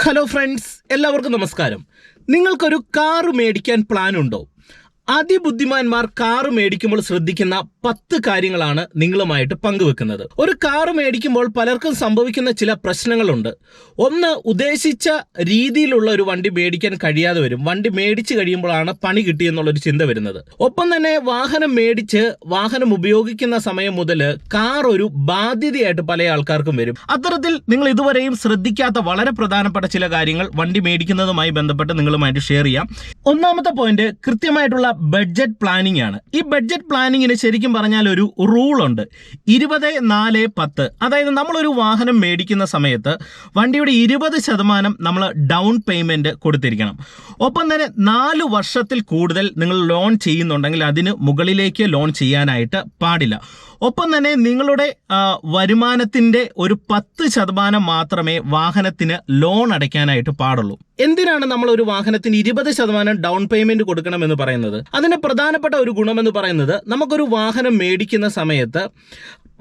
Hello friends, എല്ലാവർക്കും നമസ്കാരം. നിങ്ങൾക്കൊരു കാറ് മേടിക്കാൻ പ്ലാൻ ഉണ്ടോ? അതിബുദ്ധിമാന്മാർ കാറ് മേടിക്കുമ്പോൾ ശ്രദ്ധിക്കുന്ന 10 കാര്യങ്ങളാണ് നിങ്ങളുമായിട്ട് പങ്കുവെക്കുന്നത്. ഒരു കാറ് മേടിക്കുമ്പോൾ പലർക്കും സംഭവിക്കുന്ന ചില പ്രശ്നങ്ങളുണ്ട്. ഒന്ന്, ഉദ്ദേശിച്ച രീതിയിലുള്ള ഒരു വണ്ടി മേടിക്കാൻ കഴിയാതെ വരും. വണ്ടി മേടിച്ചു കഴിയുമ്പോഴാണ് പണി കിട്ടിയെന്നുള്ളൊരു ചിന്ത വരുന്നത്. ഒപ്പം തന്നെ വാഹനം മേടിച്ച് വാഹനം ഉപയോഗിക്കുന്ന സമയം മുതൽ കാർ ഒരു ബാധ്യതയായിട്ട് പല ആൾക്കാർക്കും വരും. അത്തരത്തിൽ നിങ്ങൾ ഇതുവരെയും ശ്രദ്ധിക്കാത്ത വളരെ പ്രധാനപ്പെട്ട ചില കാര്യങ്ങൾ വണ്ടി മേടിക്കുന്നതുമായി ബന്ധപ്പെട്ട് നിങ്ങളുമായിട്ട് ഷെയർ ചെയ്യാം. ഒന്നാമത്തെ പോയിന്റ് കൃത്യമായിട്ടുള്ള ബഡ്ജറ്റ് പ്ലാനിംഗ് ആണ്. ഈ ബഡ്ജറ്റ് പ്ലാനിങ്ങിന് ശരിക്കും പറഞ്ഞാൽ ഒരു റൂൾ ഉണ്ട്, 20-4-10. അതായത് നമ്മളൊരു വാഹനം മേടിക്കുന്ന സമയത്ത് വണ്ടിയുടെ 20% നമ്മൾ ഡൗൺ പേയ്മെന്റ് കൊടുത്തിരിക്കണം. ഒപ്പം തന്നെ 4 വർഷത്തിൽ കൂടുതൽ നിങ്ങൾ ലോൺ ചെയ്യുന്നുണ്ടെങ്കിൽ അതിന് മുകളിലേക്ക് ലോൺ ചെയ്യാനായിട്ട് പാടില്ല. ഒപ്പം തന്നെ നിങ്ങളുടെ വരുമാനത്തിന്റെ ഒരു 10% മാത്രമേ വാഹനത്തിന് ലോൺ അടയ്ക്കാനായിട്ട് പാടുള്ളൂ. എന്തിനാണ് നമ്മൾ ഒരു വാഹനത്തിന് 20% ഡൗൺ പേയ്മെന്റ് കൊടുക്കണമെന്ന് പറയുന്നത്? അതിന് പ്രധാനപ്പെട്ട ഒരു ഗുണമെന്ന് പറയുന്നത്, നമുക്കൊരു വാഹനം മേടിക്കുന്ന സമയത്ത്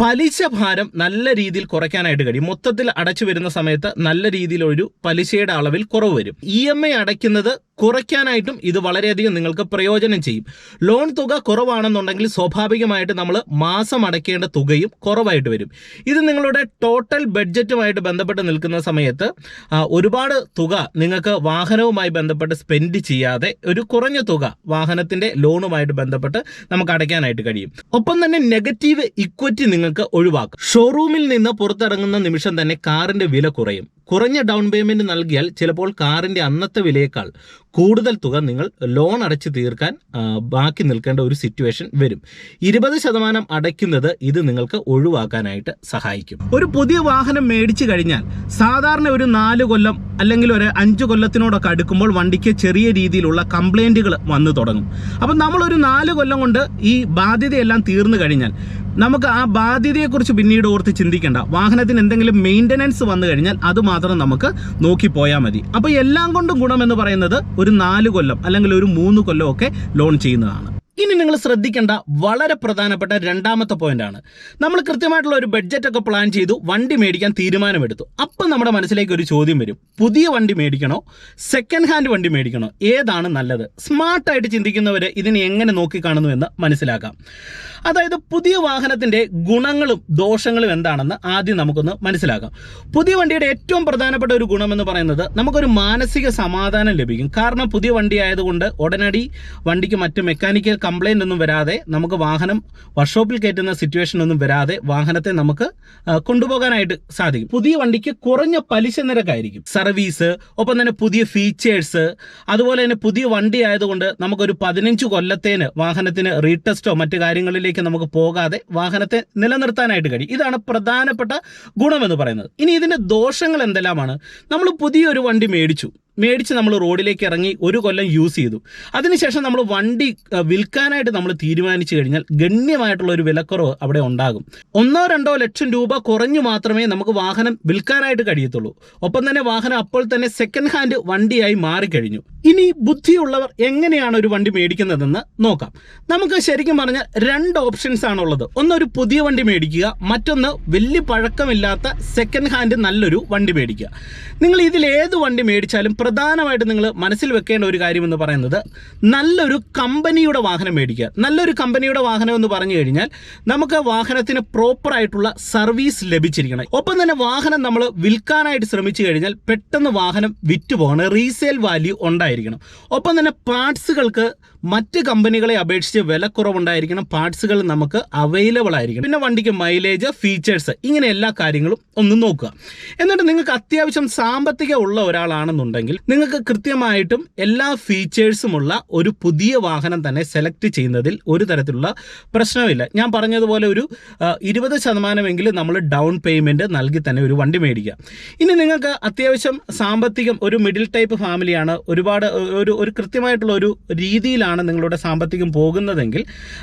പലിശ ഭാരം നല്ല രീതിയിൽ കുറയ്ക്കാനായിട്ട് കഴിയും. മൊത്തത്തിൽ അടച്ചു വരുന്ന സമയത്ത് നല്ല രീതിയിലൊരു പലിശയുടെ അളവിൽ കുറവ് വരും. EMI അടയ്ക്കുന്നത് കുറയ്ക്കാനായിട്ടും ഇത് വളരെയധികം നിങ്ങൾക്ക് പ്രയോജനം ചെയ്യും. ലോൺ തുക കുറവാണെന്നുണ്ടെങ്കിൽ സ്വാഭാവികമായിട്ട് നമ്മൾ മാസം അടയ്ക്കേണ്ട തുകയും കുറവായിട്ട് വരും. ഇത് നിങ്ങളുടെ ടോട്ടൽ ബഡ്ജറ്റുമായിട്ട് ബന്ധപ്പെട്ട് നിൽക്കുന്ന സമയത്ത് ഒരുപാട് തുക നിങ്ങൾക്ക് വാഹനവുമായി ബന്ധപ്പെട്ട് സ്പെൻഡ് ചെയ്യാതെ ഒരു കുറഞ്ഞ തുക വാഹനത്തിന്റെ ലോണുമായിട്ട് ബന്ധപ്പെട്ട് നമുക്ക് അടയ്ക്കാനായിട്ട് കഴിയും. ഒപ്പം തന്നെ നെഗറ്റീവ് ഇക്വിറ്റി നിങ്ങൾക്ക് ഒഴിവാക്കും. ഷോറൂമിൽ നിന്ന് പുറത്തിറങ്ങുന്ന നിമിഷം തന്നെ കാറിന്റെ വില കുറയും. കുറഞ്ഞ ഡൗൺ പേയ്മെന്റ് നൽകിയാൽ ചിലപ്പോൾ കാറിന്റെ അന്നത്തെ വിലയേക്കാൾ കൂടുതൽ തുക നിങ്ങൾ ലോൺ അടച്ചു തീർക്കാൻ ബാക്കി നിൽക്കേണ്ട ഒരു സിറ്റുവേഷൻ വരും. 20% അടയ്ക്കുന്നത് ഇത് നിങ്ങൾക്ക് ഒഴിവാക്കാനായിട്ട് സഹായിക്കും. ഒരു പുതിയ വാഹനം മേടിച്ചു കഴിഞ്ഞാൽ സാധാരണ ഒരു 4 കൊല്ലം അല്ലെങ്കിൽ ഒരു 5 കൊല്ലത്തിനോടൊക്കെ അടുക്കുമ്പോൾ വണ്ടിക്ക് ചെറിയ രീതിയിലുള്ള കംപ്ലൈന്റുകൾ വന്നു തുടങ്ങും. അപ്പം നമ്മളൊരു 4 കൊല്ലം കൊണ്ട് ഈ ബാധ്യതയെല്ലാം തീർന്നു കഴിഞ്ഞാൽ നമുക്ക് ആ ബാധ്യതയെക്കുറിച്ച് പിന്നീട് ഓർത്ത് ചിന്തിക്കേണ്ട. വാഹനത്തിന് എന്തെങ്കിലും മെയിൻ്റനൻസ് വന്നു കഴിഞ്ഞാൽ അത് മാത്രം നമുക്ക് നോക്കി പോയാൽ മതി. അപ്പോൾ എല്ലാം കൊണ്ടും ഗുണമെന്ന് പറയുന്നത് ഒരു 4 കൊല്ലം അല്ലെങ്കിൽ ഒരു 3 കൊല്ലം ഒക്കെ ലോൺ ചെയ്യുന്നതാണ്. ഇനി നിങ്ങൾ ശ്രദ്ധിക്കേണ്ട വളരെ പ്രധാനപ്പെട്ട രണ്ടാമത്തെ പോയിന്റാണ്, നമ്മൾ കൃത്യമായിട്ടുള്ള ഒരു ബഡ്ജറ്റ് ഒക്കെ പ്ലാൻ ചെയ്തു വണ്ടി മേടിക്കാൻ തീരുമാനമെടുത്തു. അപ്പം നമ്മുടെ മനസ്സിലേക്ക് ഒരു ചോദ്യം വരും, പുതിയ വണ്ടി മേടിക്കണോ സെക്കൻഡ് ഹാൻഡ് വണ്ടി മേടിക്കണോ, ഏതാണ് നല്ലത്? സ്മാർട്ടായിട്ട് ചിന്തിക്കുന്നവർ ഇതിനെ എങ്ങനെ നോക്കിക്കാണുന്നു എന്ന് മനസ്സിലാക്കാം. അതായത് പുതിയ വാഹനത്തിന്റെ ഗുണങ്ങളും ദോഷങ്ങളും എന്താണെന്ന് ആദ്യം നമുക്കൊന്ന് മനസ്സിലാക്കാം. പുതിയ വണ്ടിയുടെ ഏറ്റവും പ്രധാനപ്പെട്ട ഒരു ഗുണമെന്ന് പറയുന്നത് നമുക്കൊരു മാനസിക സമാധാനം ലഭിക്കും. കാരണം പുതിയ വണ്ടി ആയതുകൊണ്ട് ഉടനടി വണ്ടിക്ക് മറ്റ് മെക്കാനിക്കൽ കംപ്ലൈന്റ് ഒന്നും വരാതെ, നമുക്ക് വാഹനം വർക്ക്ഷോപ്പിൽ കയറ്റുന്ന സിറ്റുവേഷൻ ഒന്നും വരാതെ വാഹനത്തെ നമുക്ക് കൊണ്ടുപോകാനായിട്ട് സാധിക്കും. പുതിയ വണ്ടിക്ക് കുറഞ്ഞ പലിശ നിരക്കായിരിക്കും. സർവീസ്, ഒപ്പം തന്നെ പുതിയ ഫീച്ചേഴ്സ്, അതുപോലെ തന്നെ പുതിയ വണ്ടി ആയതുകൊണ്ട് നമുക്കൊരു 15 കൊല്ലത്തേന് വാഹനത്തിന് റീടെസ്റ്റോ മറ്റു കാര്യങ്ങളിലേക്ക് നമുക്ക് പോകാതെ വാഹനത്തെ നിലനിർത്താനായിട്ട് കഴിയും. ഇതാണ് പ്രധാനപ്പെട്ട ഗുണമെന്ന് പറയുന്നത്. ഇനി ഇതിന്റെ ദോഷങ്ങൾ എന്തെല്ലാമാണ്? നമ്മൾ പുതിയൊരു വണ്ടി മേടിച്ച് നമ്മൾ റോഡിലേക്ക് ഇറങ്ങി 1 കൊല്ലം യൂസ് ചെയ്തു. അതിനുശേഷം നമ്മൾ വണ്ടി വിൽക്കാനായിട്ട് നമ്മൾ തീരുമാനിച്ചു കഴിഞ്ഞാൽ ഗണ്യമായിട്ടുള്ള ഒരു വിലക്കുറവ് അവിടെ ഉണ്ടാകും. 1-2 ലക്ഷം രൂപ കുറഞ്ഞു മാത്രമേ നമുക്ക് വാഹനം വിൽക്കാനായിട്ട് കഴിയത്തുള്ളൂ. ഒപ്പം തന്നെ വാഹനം അപ്പോൾ തന്നെ സെക്കൻഡ് ഹാൻഡ് വണ്ടിയായി മാറിക്കഴിഞ്ഞു. ഇനി ബുദ്ധിയുള്ളവർ എങ്ങനെയാണ് ഒരു വണ്ടി മേടിക്കുന്നതെന്ന് നോക്കാം. നമുക്ക് ശരിക്കും പറഞ്ഞാൽ 2 ഓപ്ഷൻസ് ആണുള്ളത്. ഒന്ന്, ഒരു പുതിയ വണ്ടി മേടിക്കുക. മറ്റൊന്ന്, വലിയ പഴക്കമില്ലാത്ത സെക്കൻഡ് ഹാൻഡ് നല്ലൊരു വണ്ടി മേടിക്കുക. നിങ്ങൾ ഇതിൽ ഏത് വണ്ടി മേടിച്ചാലും പ്രധാനമായിട്ട് നിങ്ങൾ മനസ്സിൽ വെക്കേണ്ട ഒരു കാര്യം എന്ന് പറയുന്നത്, നല്ലൊരു കമ്പനിയുടെ വാഹനം മേടിക്കുക. നല്ലൊരു കമ്പനിയുടെ വാഹനം എന്ന് പറഞ്ഞു കഴിഞ്ഞാൽ നമുക്ക് വാഹനത്തിന് പ്രോപ്പറായിട്ടുള്ള സർവീസ് ലഭിച്ചിരിക്കണം. ഒപ്പം തന്നെ വാഹനം നമ്മൾ വിൽക്കാനായിട്ട് ശ്രമിച്ചു കഴിഞ്ഞാൽ പെട്ടെന്ന് വാഹനം വിറ്റുപോകണം, റീസെയിൽ വാല്യൂ ഉണ്ടായിരിക്കണം. ഒപ്പം തന്നെ പാർട്സുകൾക്ക് മറ്റ് കമ്പനികളെ അപേക്ഷിച്ച് വിലക്കുറവുണ്ടായിരിക്കണം. പാർട്സുകൾ നമുക്ക് അവൈലബിൾ ആയിരിക്കണം. പിന്നെ വണ്ടിക്ക് മൈലേജ്, ഫീച്ചേഴ്സ്, ഇങ്ങനെ എല്ലാ കാര്യങ്ങളും ഒന്ന് നോക്കുക. എന്നിട്ട് നിങ്ങൾക്ക് അത്യാവശ്യം സാമ്പത്തികം ഉള്ള ഒരാളാണെന്നുണ്ടെങ്കിൽ നിങ്ങൾക്ക് കൃത്യമായിട്ടും എല്ലാ ഫീച്ചേഴ്സുമുള്ള ഒരു പുതിയ വാഹനം തന്നെ സെലക്ട് ചെയ്യുന്നതിൽ ഒരു തരത്തിലുള്ള പ്രശ്നമില്ല. ഞാൻ പറഞ്ഞതുപോലെ ഒരു 20% നമ്മൾ ഡൗൺ പേയ്മെന്റ് നൽകി തന്നെ ഒരു വണ്ടി മേടിക്കുക. ഇനി നിങ്ങൾക്ക് അത്യാവശ്യം സാമ്പത്തികം, ഒരു മിഡിൽ ടൈപ്പ് ഫാമിലിയാണ്, ഒരുപാട് ഒരു കൃത്യമായിട്ടുള്ള ഒരു രീതിയിലാണ് രീതിയിലാണ് നിങ്ങളുടെ സാമ്പത്തികം പോകുന്നതെങ്കിൽ,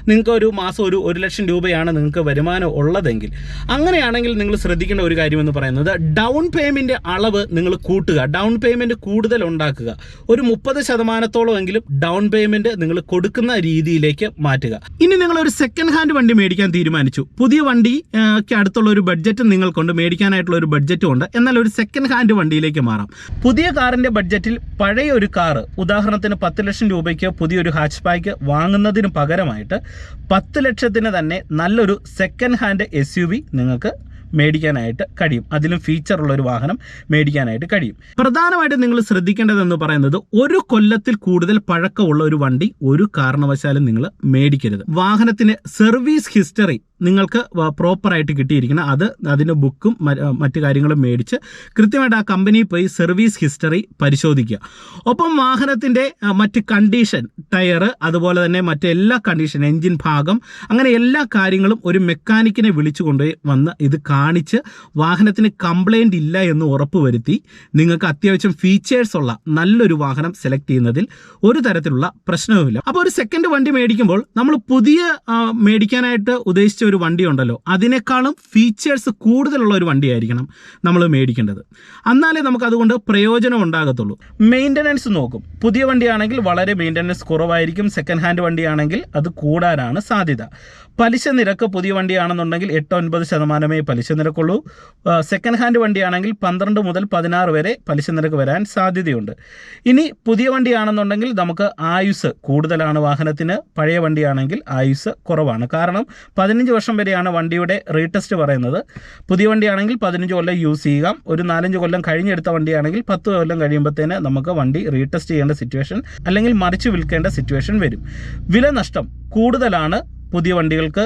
നിങ്ങൾക്ക് ഒരു മാസം ഒരു 1 ലക്ഷം രൂപയാണ് നിങ്ങൾക്ക് വരുമാനം ഉള്ളതെങ്കിൽ, അങ്ങനെയാണെങ്കിൽ നിങ്ങൾ ശ്രദ്ധിക്കേണ്ട ഒരു കാര്യമെന്ന് പറയുന്നത് ഡൗൺ പേയ്മെൻറ്റ് അളവ് നിങ്ങൾ കൂട്ടുക. ഡൗൺ പേയ്മെൻറ്റ് കൂടുതൽ ഉണ്ടാക്കുക. ഒരു 30% എങ്കിലും ഡൗൺ പേയ്മെൻറ്റ് നിങ്ങൾ കൊടുക്കുന്ന രീതിയിലേക്ക് മാറ്റുക. ഇനി നിങ്ങളൊരു സെക്കൻഡ് ഹാൻഡ് വണ്ടി മേടിക്കാൻ തീരുമാനിച്ചു. പുതിയ വണ്ടിക്ക് അടുത്തുള്ള ഒരു ബഡ്ജറ്റ് നിങ്ങൾക്കുണ്ട്, മേടിക്കാനായിട്ടുള്ള ഒരു ബഡ്ജറ്റും ഉണ്ട്. എന്നാൽ ഒരു സെക്കൻഡ് ഹാൻഡ് വണ്ടിയിലേക്ക് മാറാം. പുതിയ കാറിൻ്റെ ബഡ്ജറ്റിൽ പഴയ ഒരു കാറ്, ഉദാഹരണത്തിന് 10 ലക്ഷം രൂപയ്ക്ക് പുതിയൊരു ഹാച്ച് ബാക്ക് വാങ്ങുന്നതിന് പകരമായിട്ട് 10 ലക്ഷത്തിന് തന്നെ നല്ലൊരു സെക്കൻഡ് ഹാൻഡ് SUV നിങ്ങൾക്ക് മേടിക്കാനായിട്ട് കഴിയും. അതിലും ഫീച്ചറുള്ള ഒരു വാഹനം മേടിക്കാനായിട്ട് കഴിയും. പ്രധാനമായിട്ടും നിങ്ങൾ ശ്രദ്ധിക്കേണ്ടതെന്ന് പറയുന്നത്, 1 കൊല്ലത്തിൽ കൂടുതൽ പഴക്കമുള്ള ഒരു വണ്ടി ഒരു കാരണവശാലും നിങ്ങൾ മേടിക്കരുത്. വാഹനത്തിന് സർവീസ് ഹിസ്റ്ററി നിങ്ങൾക്ക് പ്രോപ്പറായിട്ട് കിട്ടിയിരിക്കണം. അതിന് ബുക്കും മറ്റു കാര്യങ്ങളും മേടിച്ച് കൃത്യമായിട്ട് ആ കമ്പനിയിൽ പോയി സർവീസ് ഹിസ്റ്ററി പരിശോധിക്കുക. ഒപ്പം വാഹനത്തിൻ്റെ മറ്റ് കണ്ടീഷൻ, ടയർ, അതുപോലെ തന്നെ മറ്റെല്ലാ കണ്ടീഷൻ, എൻജിൻ ഭാഗം, അങ്ങനെ എല്ലാ കാര്യങ്ങളും ഒരു മെക്കാനിക്കിനെ വിളിച്ചു കൊണ്ടുപോയി വന്ന് ഇത് കാണിച്ച് വാഹനത്തിന് കംപ്ലൈൻറ്റ് ഇല്ല എന്ന് ഉറപ്പുവരുത്തി നിങ്ങൾക്ക് അത്യാവശ്യം ഫീച്ചേഴ്സ് ഉള്ള നല്ലൊരു വാഹനം സെലക്ട് ചെയ്യുന്നതിൽ ഒരു തരത്തിലുള്ള പ്രശ്നവുമില്ല. അപ്പോൾ ഒരു സെക്കൻഡ് വണ്ടി മേടിക്കുമ്പോൾ നമ്മൾ പുതിയ മേടിക്കാനായിട്ട് ഉദ്ദേശിച്ച ഒരു വണ്ടി ഉണ്ടല്ലോ, അതിനേക്കാളും ഫീച്ചേഴ്സ് കൂടുതലുള്ള ഒരു വണ്ടിയായിരിക്കണം നമ്മൾ മേടിക്കേണ്ടത്. എന്നാലേ നമുക്ക് അതുകൊണ്ട് പ്രയോജനം ഉണ്ടാകത്തുള്ളൂ. മെയിൻ്റനൻസ് നോക്കും. പുതിയ വണ്ടിയാണെങ്കിൽ വളരെ മെയിൻ്റനൻസ് കുറവായിരിക്കും. സെക്കൻഡ് ഹാൻഡ് വണ്ടിയാണെങ്കിൽ അത് കൂടാനാണ് സാധ്യത. പലിശ നിരക്ക് പുതിയ വണ്ടിയാണെന്നുണ്ടെങ്കിൽ 8-9% പലിശ നിരക്കുള്ളൂ. സെക്കൻഡ് ഹാൻഡ് വണ്ടിയാണെങ്കിൽ 12 മുതൽ 16 വരെ പലിശ നിരക്ക് വരാൻ സാധ്യതയുണ്ട്. ഇനി പുതിയ വണ്ടിയാണെന്നുണ്ടെങ്കിൽ നമുക്ക് ആയുസ് കൂടുതലാണ് വാഹനത്തിന്. പഴയ വണ്ടിയാണെങ്കിൽ ആയുസ് കുറവാണ്. കാരണം 15 വർഷം വരെയാണ് വണ്ടിയുടെ റീടെസ്റ്റ് പറയുന്നത്. പുതിയ വണ്ടിയാണെങ്കിൽ 15 കൊല്ലം യൂസ് ചെയ്യുക. ഒരു 4-5 കൊല്ലം കഴിഞ്ഞെടുത്ത വണ്ടിയാണെങ്കിൽ 10 കൊല്ലം കഴിയുമ്പോഴത്തേന് നമുക്ക് വണ്ടി റീടെസ്റ്റ് ചെയ്യേണ്ട സിറ്റുവേഷൻ അല്ലെങ്കിൽ മറിച്ച് വിൽക്കേണ്ട സിറ്റുവേഷൻ വരും. വില നഷ്ടം കൂടുതലാണ് പുതിയ വണ്ടികൾക്ക്,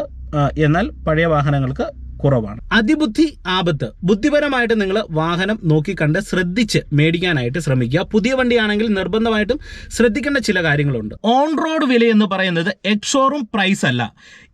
എന്നാൽ പഴയ വാഹനങ്ങൾക്ക് കുറവാണ്. അതിബുദ്ധി ആപത്ത്. ബുദ്ധിപരമായിട്ട് നിങ്ങൾ വാഹനം നോക്കിക്കണ്ട് ശ്രദ്ധിച്ച് മേടിക്കാനായിട്ട് ശ്രമിക്കുക. പുതിയ വണ്ടിയാണെങ്കിൽ നിർബന്ധമായിട്ടും ശ്രദ്ധിക്കേണ്ട ചില കാര്യങ്ങളുണ്ട്. ഓൺ റോഡ് വില എന്ന് പറയുന്നത് എക്സ് ഷോറൂം പ്രൈസ് അല്ല.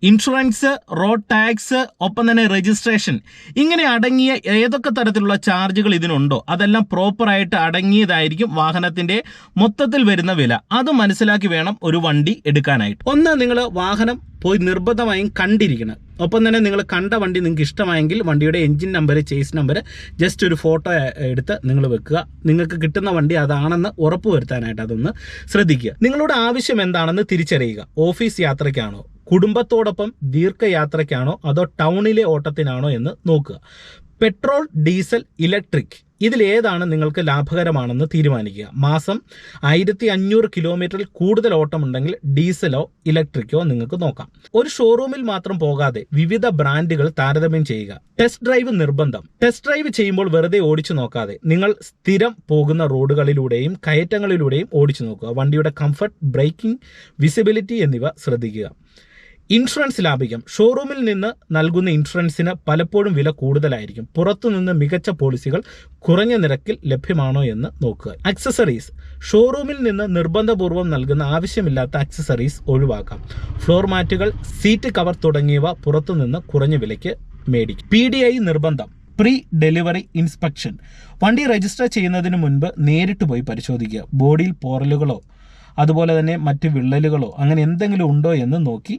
ഇൻഷുറൻസ്, റോഡ് ടാക്സ്, ഒപ്പം തന്നെ രജിസ്ട്രേഷൻ, ഇങ്ങനെ അടങ്ങിയ ഏതൊക്കെ തരത്തിലുള്ള ചാർജുകൾ ഇതിനുണ്ടോ അതെല്ലാം പ്രോപ്പറായിട്ട് അടങ്ങിയതായിരിക്കും വാഹനത്തിൻ്റെ മൊത്തത്തിൽ വരുന്ന വില. അത് മനസ്സിലാക്കി വേണം ഒരു വണ്ടി എടുക്കാനായിട്ട്. ഒന്ന്, നിങ്ങൾ വാഹനം പോയി നിർബന്ധമായും കണ്ടിരിക്കണം. ഒപ്പം തന്നെ നിങ്ങൾ കണ്ട വണ്ടി നിങ്ങൾക്ക് ഇഷ്ടമായെങ്കിൽ വണ്ടിയുടെ engine number, chase number just ഒരു ഫോട്ടോ എടുത്ത് നിങ്ങൾ വെക്കുക. നിങ്ങൾക്ക് കിട്ടുന്ന വണ്ടി അതാണെന്ന് ഉറപ്പ് വരുത്താനായിട്ട് അതൊന്ന് ശ്രദ്ധിക്കുക. നിങ്ങളുടെ ആവശ്യം എന്താണെന്ന് തിരിച്ചറിയുക. ഓഫീസ് യാത്രയ്ക്കാണോ, കുടുംബത്തോടൊപ്പം ദീർഘയാത്രയ്ക്കാണോ, അതോ ടൗണിലെ ഓട്ടത്തിനാണോ എന്ന് നോക്കുക. പെട്രോൾ, ഡീസൽ, ഇലക്ട്രിക്, ഇതിലേതാണ് നിങ്ങൾക്ക് ലാഭകരമാണെന്ന് തീരുമാനിക്കുക. മാസം 1500 കിലോമീറ്ററിൽ കൂടുതൽ ഓട്ടമുണ്ടെങ്കിൽ ഡീസലോ ഇലക്ട്രിക്കോ നിങ്ങൾക്ക് നോക്കാം. ഒരു ഷോറൂമിൽ മാത്രം പോകാതെ വിവിധ ബ്രാൻഡുകൾ താരതമ്യം ചെയ്യുക. ടെസ്റ്റ് ഡ്രൈവ് നിർബന്ധം. ടെസ്റ്റ് ഡ്രൈവ് ചെയ്യുമ്പോൾ വെറുതെ ഓടിച്ചു നോക്കാതെ നിങ്ങൾ സ്ഥിരം പോകുന്ന റോഡുകളിലൂടെയും കയറ്റങ്ങളിലൂടെയും ഓടിച്ചു നോക്കുക. വണ്ടിയുടെ കംഫർട്ട്, ബ്രേക്കിംഗ്, വിസിബിലിറ്റി എന്നിവ ശ്രദ്ധിക്കുക. ഇൻഷുറൻസ് ലാഭിക്കാം. ഷോറൂമിൽ നിന്ന് നൽകുന്ന ഇൻഷുറൻസിന് പലപ്പോഴും വില കൂടുതലായിരിക്കും. പുറത്തുനിന്ന് മികച്ച പോളിസികൾ കുറഞ്ഞ നിരക്കിൽ ലഭ്യമാണോ എന്ന് നോക്കുക. അക്സസറീസ്. ഷോറൂമിൽ നിന്ന് നിർബന്ധപൂർവ്വം നൽകുന്ന ആവശ്യമില്ലാത്ത അക്സസറീസ് ഒഴിവാക്കാം. ഫ്ലോർ മാറ്റുകൾ, സീറ്റ് കവർ തുടങ്ങിയവ പുറത്തുനിന്ന് കുറഞ്ഞ വിലയ്ക്ക് മേടിക്കും. PDI നിർബന്ധം. Pre delivery inspection. വണ്ടി രജിസ്റ്റർ ചെയ്യുന്നതിന് മുൻപ് നേരിട്ട് പോയി പരിശോധിക്കുക. ബോഡിയിൽ പോറലുകളോ അതുപോലെ തന്നെ മറ്റ് വിള്ളലുകളോ അങ്ങനെ എന്തെങ്കിലും ഉണ്ടോ എന്ന് നോക്കി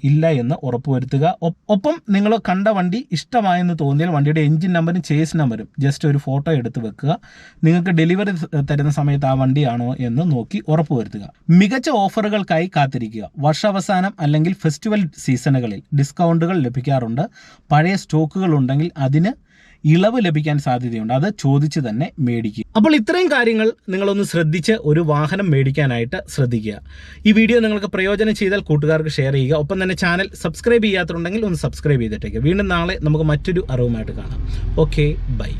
ഇല്ല എന്ന് ഉറപ്പുവരുത്തുക. ഒപ്പം നിങ്ങൾ കണ്ട വണ്ടി ഇഷ്ടമായെന്ന് തോന്നിയാൽ വണ്ടിയുടെ എൻജിൻ നമ്പറും ചേസ് നമ്പറും ജസ്റ്റ് ഒരു ഫോട്ടോ എടുത്ത് വെക്കുക. നിങ്ങൾക്ക് ഡെലിവറി തരുന്ന സമയത്ത് ആ വണ്ടിയാണോ എന്ന് നോക്കി ഉറപ്പുവരുത്തുക. മികച്ച ഓഫറുകൾക്കായി കാത്തിരിക്കുക. വർഷാവസാനം അല്ലെങ്കിൽ ഫെസ്റ്റിവൽ സീസണുകളിൽ ഡിസ്കൗണ്ടുകൾ ലഭിക്കാറുണ്ട്. പഴയ സ്റ്റോക്കുകൾ ഉണ്ടെങ്കിൽ അതിന് ഇളവ് ലഭിക്കാൻ സാധ്യതയുണ്ട്. അത് ചോദിച്ച് തന്നെ മേടിക്കുക. അപ്പോൾ ഇത്രയും കാര്യങ്ങൾ നിങ്ങളൊന്ന് ശ്രദ്ധിച്ച് ഒരു വാഹനം മേടിക്കാനായിട്ട് ശ്രദ്ധിക്കുക. ഈ വീഡിയോ നിങ്ങൾക്ക് പ്രയോജനം ചെയ്താൽ കൂട്ടുകാർക്ക് ഷെയർ ചെയ്യുക. ഒപ്പം തന്നെ ചാനൽ സബ്സ്ക്രൈബ് ചെയ്യാത്തുണ്ടെങ്കിൽ ഒന്ന് സബ്സ്ക്രൈബ് ചെയ്തിട്ടേക്ക്. വീണ്ടും നാളെ നമുക്ക് മറ്റൊരു അറിവുമായിട്ട് കാണാം. Okay, by.